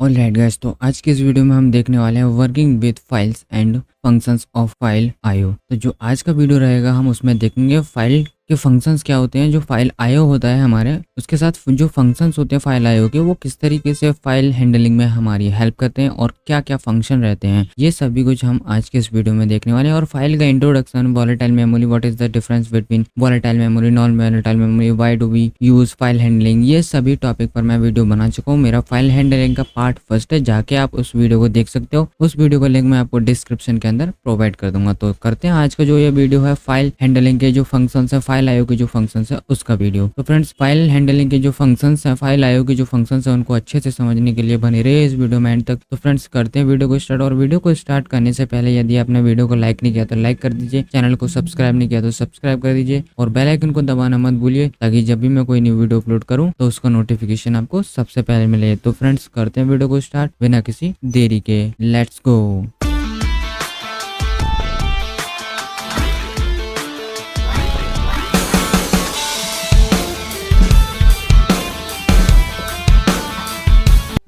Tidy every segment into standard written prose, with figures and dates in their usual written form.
Alright guys, तो आज के इस वीडियो में हम देखने वाले हैं working with files and functions of file IO. तो जो आज का वीडियो रहेगा हम उसमें देखेंगे फाइल के फंक्शंस क्या होते हैं। जो फाइल आईओ होता है हमारे, उसके साथ जो फंक्शंस होते हैं फाइल आईओ के, वो किस तरीके से फाइल हैंडलिंग में हमारी हेल्प करते हैं और क्या क्या फंक्शन रहते हैं, ये सभी कुछ हम आज के इस वीडियो में देखने वाले हैं। और फाइल का introduction, volatile memory, what is the difference between volatile memory, non volatile memory, why do we use file handling, ये सभी टॉपिक पर मैं वीडियो बना चुका हूँ। मेरा फाइल हैंडलिंग का पार्ट फर्स्ट है, जाके आप उस वीडियो को देख सकते हो। उस वीडियो का लिंक मैं आपको डिस्क्रिप्शन के अंदर प्रोवाइड कर दूंगा। तो करते हैं आज का जो ये वीडियो है फाइल हैंडलिंग के जो फंक्शंस है, फाइल आईओ के जो फंक्शंस है उसका वीडियो। तो फ्रेंड्स, फाइल हैंडलिंग के जो फंक्शंस है, फाइल आईओ के जो फंक्शंस है, उनको अच्छे से समझने के लिए बने रहे इस वीडियो में एंड तक। तो फ्रेंड्स, करते हैं वीडियो को स्टार्ट। और वीडियो को स्टार्ट करने से पहले यदि आपने वीडियो को लाइक नहीं किया तो लाइक कर दीजिए, चैनल को सब्सक्राइब नहीं किया तो सब्सक्राइब कर दीजिए और बेल आइकन को दबाना मत भूलिए, ताकि जब भी मैं कोई न्यू वीडियो अपलोड करूं तो उसका नोटिफिकेशन आपको सबसे पहले मिले। तो फ्रेंड्स, करते हैं वीडियो को स्टार्ट बिना किसी देरी के। Let's go.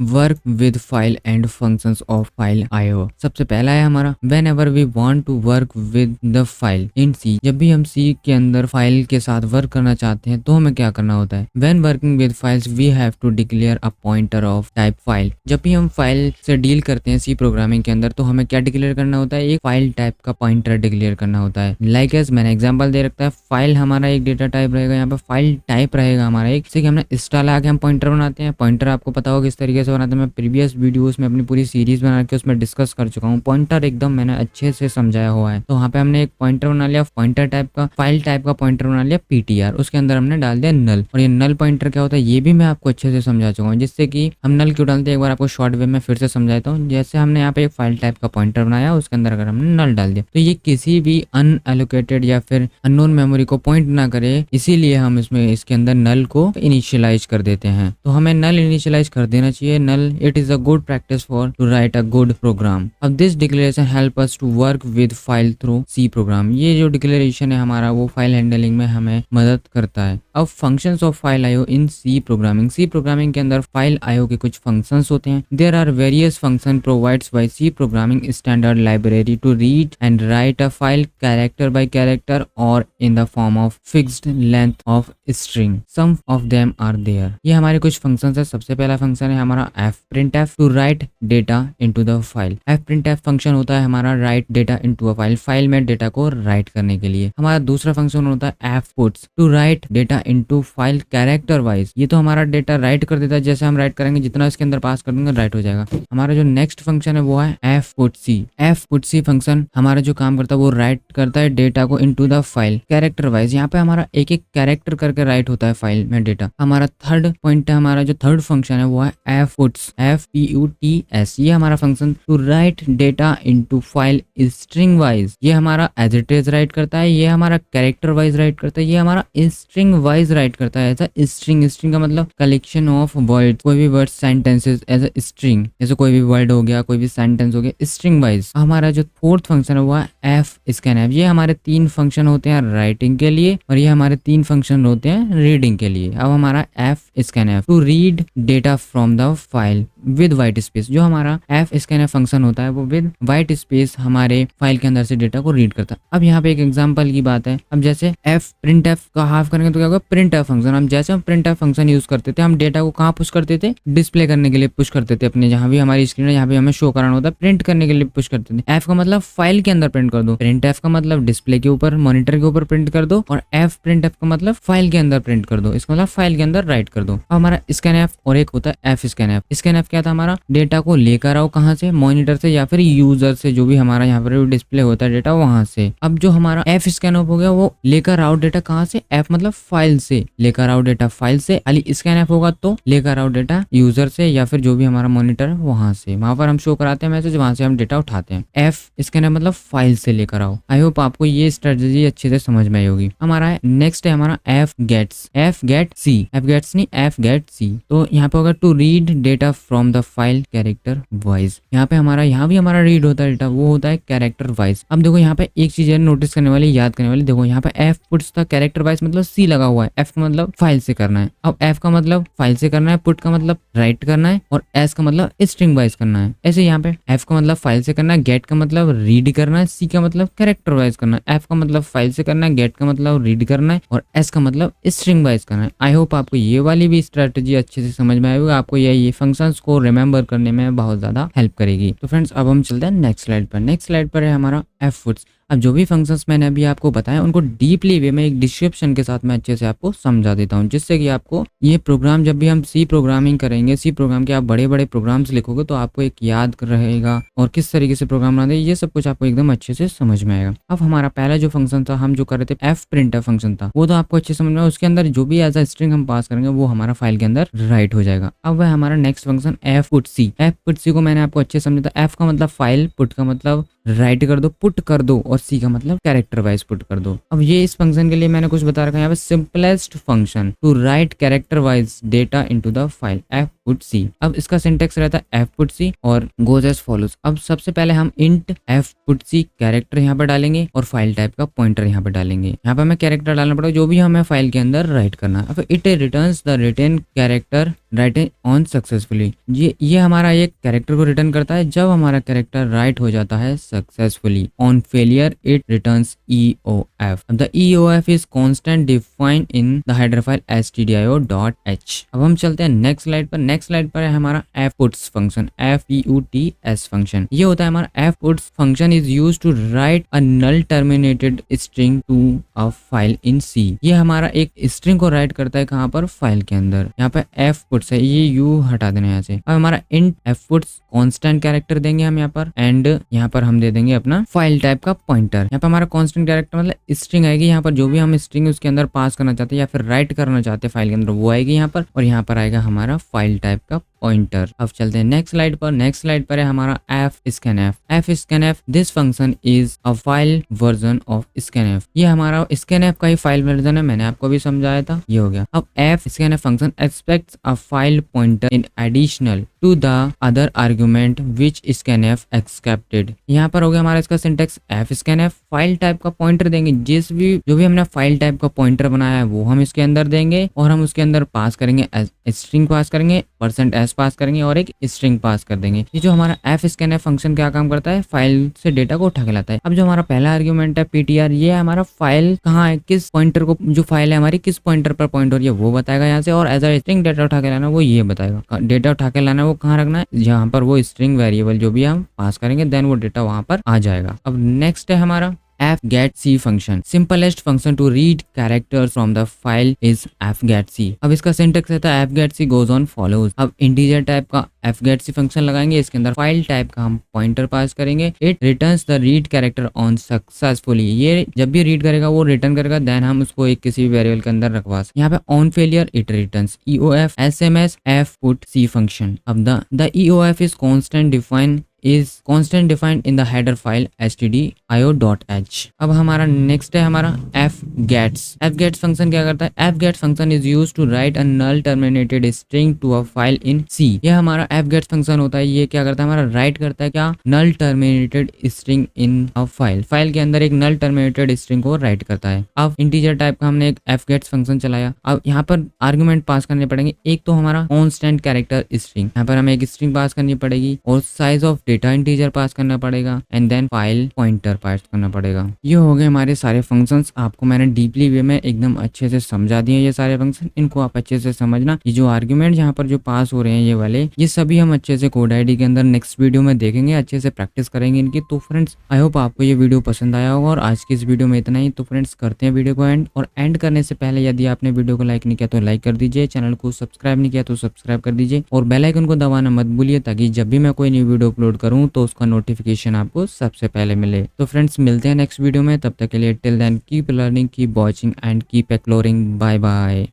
Work with file and functions of file IO. सबसे पहला है हमारा whenever we want to work with the file in C. जब भी हम सी के अंदर फाइल के साथ वर्क करना चाहते हैं तो हमें क्या करना होता है। When working with files we have to declare a pointer of type file. जब भी हम फाइल से डील करते हैं सी प्रोग्रामिंग के अंदर, तो हमें क्या डिक्लेयर करना होता है, एक फाइल टाइप का पॉइंटर डिक्लेयर करना होता है। लाइक एज मैंने एग्जाम्पल दे रखा है, फाइल हमारा एक डेटा टाइप रहेगा, यहाँ पे फाइल टाइप रहेगा हमारा एक, जैसे कि हमने स्टाइल आके हम पॉइंटर बनाते हैं। पॉइंटर आपको पता होगा किस तरीके से बनाते हैं, मैं प्रीवियस वीडियोस में अपनी पूरी सीरीज बना के उसमें डिस्कस कर चुका हूँ। पॉइंटर एकदम मैंने अच्छे से समझाया हुआ है। तो वहाँ पे हमने एक पॉइंटर बना लिया, पॉइंटर टाइप का, फाइल टाइप का पॉइंटर बना लिया पीटीआर, उसके अंदर हमने डाल दिया नल। और ये नल पॉइंटर क्या होता है ये भी मैं आपको अच्छे से समझा चुका हूँ, जिससे कि हम नल क्यों डालते हैं एक बार आपको शॉर्ट वे में फिर से समझाता हूँ। जैसे हमने यहाँ पे एक फाइल टाइप का पॉइंटर बनाया, उसके अंदर अगर हमने नल डाल दिया तो ये किसी भी अनएलोकेटेड या फिर अननोन मेमोरी को पॉइंट ना करे, इसीलिए हम इसमें इसके अंदर नल को इनिशियलाइज कर देते हैं। तो हमें नल इनिशियलाइज कर देना चाहिए। Null, it is a good practice for to write a good program. अब this declaration help us to work with file through C program. ये जो डिक्लेरेशन है हमारा वो फाइल हैंडलिंग में हमें मदद करता है। अब functions of file IO in C programming. C programming के अंदर फाइल आईओ के कुछ फंक्शंस होते हैं। There are various function provides by C programming standard library to read and write a file character by character और in the form of fixed length of string. Some of them are there. ये हमारे कुछ functions है। सबसे पहला function है हमारा fprintf to write data into the file. fprintf function होता है हमारा write data into a file, file में डेटा को राइट करने के लिए। हमारा दूसरा फंक्शन होता है fputs to write data into file character wise. ये तो हमारा डेटा राइट कर देता है, जैसे हम राइट करेंगे जितना इसके अंदर पास कर देंगे राइट हो जाएगा। हमारा जो नेक्स्ट फंक्शन है वो है fputc। fputc फंक्शन हमारा जो काम करता है वो राइट करता है डेटा को into the file character wise. यहाँ पे हमारा एक एक कैरेक्टर करके राइट होता है फाइल में डेटा। हमारा थर्ड पॉइंट है, हमारा जो थर्ड फंक्शन है वो है fputs, FPUTS। ये हमारा function to write data into file string wise. ये हमारा एज इट इज राइट करता है, ये हमारा कैरेक्टर वाइज राइट करता है, ये हमारा स्ट्रिंग वाइज राइट करता है। ऐसा स्ट्रिंग, स्ट्रिंग का मतलब कलेक्शन ऑफ वर्ड, कोई भी word sentences as a string, जैसे कोई भी वर्ड हो गया, कोई भी सेंटेंस हो गया, स्ट्रिंग वाइज। हमारा जो फोर्थ फंक्शन है वो है fscanf। ये हमारे तीन फंक्शन होते हैं राइटिंग के लिए और ये हमारे तीन फंक्शन होते हैं रीडिंग के लिए। अब हमारा fscanf to read data from the file with white space. जो हमारा fscanf फंक्शन होता है वो विद वाइट स्पेस हमारे फाइल के अंदर से डेटा को रीड करता है। अब यहाँ पे एक एग्जांपल की बात है। अब जैसे fprintf का हाफ करेंगे तो क्या होगा, printf फंक्शन। हम जैसे हम printf फंक्शन यूज करते थे, हम डेटा को कहाँ पुश करते थे, डिस्प्ले करने के लिए पुश करते थे अपने, जहाँ भी हमारी स्क्रीन है, यहाँ पे हमें शो कराना होता है, प्रिंट करने के लिए पुश करते थे। f का मतलब फाइल के अंदर प्रिंट कर दो, printf का मतलब डिस्प्ले के ऊपर, मॉनिटर के ऊपर प्रिंट कर दो, और fprintf का मतलब फाइल के अंदर प्रिंट कर दो, इसका मतलब फाइल के अंदर राइट कर दो। अब हमारा scanf और एक होता है fscanf। scanf क्या था, हमारा डेटा को लेकर आओ कहाँ से, मॉनिटर से या फिर यूजर से, जो भी हमारा यहाँ पर डिस्प्ले होता है डेटा वहां से। अब जो हमारा fscanf हो गया वो लेकर आओ डेटा कहाँ से, f मतलब फाइल से, लेकर आओ डेटा फाइल से। अली scanf होगा तो लेकर आओ डेटा यूजर से या फिर जो भी हमारा मॉनिटर है वहां से, वहां पर हम शो कराते हैं मैसेज, वहां से हम डेटा उठाते हैं। fscanf मतलब फाइल से लेकर आओ। आई होप आपको ये स्ट्रेटेजी अच्छे से समझ में आई होगी। हमारा नेक्स्ट है हमारा fgets। fgetc नहीं, fgetc। तो यहाँ पे होगा to read data from from the file character wise. यहाँ पे हमारा यहाँ भी हमारा रीड होता है डेटा, वो होता है कैरेक्टर वाइज। अब देखो यहाँ पे एक चीज है नोटिस करने वाली, याद करने वाली, देखो यहाँ पे F puts the character wise मतलब सी लगा हुआ है। एफ का मतलब फाइल से करना है, अब एफ का मतलब फाइल से करना है, पुट का मतलब राइट करना है, और एस का मतलब स्ट्रिंग वाइज करना है। ऐसे यहाँ पे एफ का मतलब फाइल से करना है, गेट का मतलब रीड करना है, सी का मतलब कैरेक्टर वाइज करना है। एफ का मतलब फाइल से करना है, गेट का मतलब रीड करना है, और एस का मतलब स्ट्रिंग वाइज करना है। आई होप आपको ये वाली भी स्ट्रेटेजी अच्छे से समझ में आई होगी, आपको ये फंक्शंस को रिमेंबर करने में बहुत ज्यादा हेल्प करेगी। तो फ्रेंड्स अब हम चलते हैं नेक्स्ट स्लाइड पर। नेक्स्ट स्लाइड पर है हमारा एफ पुट्स। अब जो भी फंक्शंस मैंने अभी आपको बताया उनको डीपली वे में एक डिस्क्रिप्शन के साथ मैं अच्छे से आपको समझा देता हूँ, जिससे कि आपको ये प्रोग्राम जब भी हम सी प्रोग्रामिंग करेंगे, सी प्रोग्राम के आप बड़े बड़े प्रोग्राम्स लिखोगे तो आपको एक याद रहेगा और किस तरीके से प्रोग्राम बनाते हैं ये सब कुछ आपको एकदम अच्छे से समझ में आएगा। अब हमारा पहला जो फंक्शन था हम जो कर रहे थे एफ प्रिंटफ फंक्शन था, वो तो आपको अच्छे समझ में, उसके अंदर जो भी एज अ स्ट्रिंग हम पास करेंगे वो हमारा फाइल के अंदर राइट हो जाएगा। अब वह हमारा नेक्स्ट फंक्शन एफ पुट सी। एफ पुट सी को मैंने आपको अच्छे समझा था। एफ का मतलब फाइल, पुट का मतलब राइट कर दो, पुट कर दो, और सी का मतलब कैरेक्टर वाइज पुट कर दो। अब ये इस फंक्शन के लिए मैंने कुछ बता रखा है यहाँ पे, simplest function to write character wise data into the file F put C. अब इसका सिंटेक्स रहता है एफ पुट सी और गोज एज फॉलोज। अब सबसे पहले हम इंट एफ पुट सी कैरेक्टर यहाँ पर डालेंगे और फाइल टाइप का पॉइंटर यहाँ पर डालेंगे। यहाँ पे हमें कैरेक्टर डालना पड़ेगा जो भी हमें फाइल के अंदर राइट करना है। It returns the return character right on successfully. ये हमारा एक कैरेक्टर को रिटर्न करता है जब हमारा कैरेक्टर राइट हो जाता है successfully. On failure it returns EOF। The EOF is constant defined in the header file stdio.h। अब हम चलते हैं नेक्स्ट स्लाइड पर। नेक्स्ट स्लाइड पर है हमारा F puts function, FPUTS function. ये होता है हमारा F puts function is use to write a null terminated string to a file in C. ये हमारा एक स्ट्रिंग को राइट करता है कहाँ पर, फाइल के अंदर। यहाँ पे एफ पुट्स है, ये यू हटा देना यहाँ से। अब हमारा int F puts constant character देंगे हम यहाँ पर, एंड यहाँ पर हम दे देंगे अपना फाइल टाइप का पॉइंटर। यहाँ पे हमारा कांस्टेंट कैरेक्टर मतलब स्ट्रिंग आएगी, यहाँ पर जो भी हम स्ट्रिंग उसके अंदर पास करना चाहते हैं या फिर राइट करना चाहते हैं फाइल के अंदर वो आएगी यहाँ पर, और यहाँ पर आएगा हमारा फाइल टाइप का पॉइंटर। अब चलते हैं नेक्स्ट स्लाइड पर। नेक्स्ट स्लाइड पर है हमारा F scanf. F scanf this function is a file version of scanf. ये हमारा स्कैनएफ का ही फाइल वर्जन है, मैंने आपको भी समझाया था, ये हो गया। अब F scanf function expects a file pointer in additional to the other argument which scanf accepted. यहाँ पर हो गया हमारा इसका syntax, F scanf file type का पॉइंटर देंगे, जो भी हमने फाइल टाइप का पॉइंटर बनाया है वो हम इसके अंदर देंगे, और हम उसके अंदर पास करेंगे स्ट्रिंग पास करेंगे, %s पास करेंगे और एक स्ट्रिंग पास कर देंगे। ये जो हमारा एफ स्कैनएफ फंक्शन क्या काम करता है, फाइल से डेटा को उठा के लाता है। अब जो हमारा पहला आर्गुमेंट है PTR, ये हमारा फाइल कहाँ है, किस पॉइंटर को, जो फाइल है हमारी किस पॉइंटर पर पॉइंट हो रही है वो बताएगा यहाँ से, और एज अ स्ट्रिंग डेटा उठा के लाना वो ये बताएगा। डेटा उठा के लाना वो कहाँ रखना है, जहाँ पर वो स्ट्रिंग वेरिएबल जो भी हम पास करेंगे देन वो डेटा वहां पर आ जाएगा। अब नेक्स्ट है हमारा fgetC function. Simplest function to read characters from the file is fgetC। अब इसका सिंटेक्स रहता है fgetC गोज ऑन फॉलोज। अब इंटीजर टाइप का fgetC फंक्शन लगाएंगे, इसके अंदर फाइल टाइप का हम पॉइंटर पास करेंगे। It returns the read character on successfully. ये जब भी रीड करेगा वो रिटर्न करेगा, देन हम उसको एक किसी भी वेरिएबल के अंदर रखवा सकते। यहाँ पे on failure it returns EOF SMS F put C फंक्शन। अब the EOF is constant define is constant defined in the header file stdio.h। अब हमारा नेक्स्ट है हमारा fgets। fgets फंक्शन क्या करता है, fgets function is used to write a null terminated string to a file in C। ये हमारा fgets function होता है, ये क्या करता है हमारा राइट करता है क्या, null terminated string in a file। File के अंदर एक null terminated string को राइट करता है। अब इंटीजर टाइप का हमने एक fgets फंक्शन चलाया। अब यहाँ पर आर्गुमेंट पास करने पड़ेंगे, एक तो हमारा कांस्टेंट कैरेक्टर स्ट्रिंग, यहाँ पर हमें एक स्ट्रिंग पास करनी पड़ेगी, और साइज ऑफ डेटा इंटीजर पास करना पड़ेगा, एंड देन फाइल पॉइंटर पास करना पड़ेगा। ये हो गए हमारे सारे फंक्शंस। आपको मैंने डीपली वे में एकदम अच्छे से समझा दिए ये सारे फंक्शन, इनको आप अच्छे से समझना। ये जो आर्गुमेंट यहाँ पर जो पास हो रहे हैं ये वाले, ये सभी हम अच्छे से कोड आईडी के अंदर नेक्स्ट वीडियो में देखेंगे, अच्छे से प्रैक्टिस करेंगे इनकी। तो फ्रेंड्स आई होप आपको ये वीडियो पसंद आया होगा, और आज की इस वीडियो में इतना ही। तो फ्रेंड्स करते हैं वीडियो को एंड, और एंड करने से पहले यदि आपने वीडियो को लाइक नहीं किया तो लाइक कर दीजिए, चैनल को सब्सक्राइब नहीं किया तो सब्सक्राइब कर दीजिए, और बेल आइकन को दबाना मत भूलिए, ताकि जब भी मैं कोई न्यू वीडियो अपलोड करूँ तो उसका नोटिफिकेशन आपको सबसे पहले मिले। तो फ्रेंड्स मिलते हैं नेक्स्ट वीडियो में, तब तक के लिए till then keep learning, keep watching and keep exploring. Bye bye.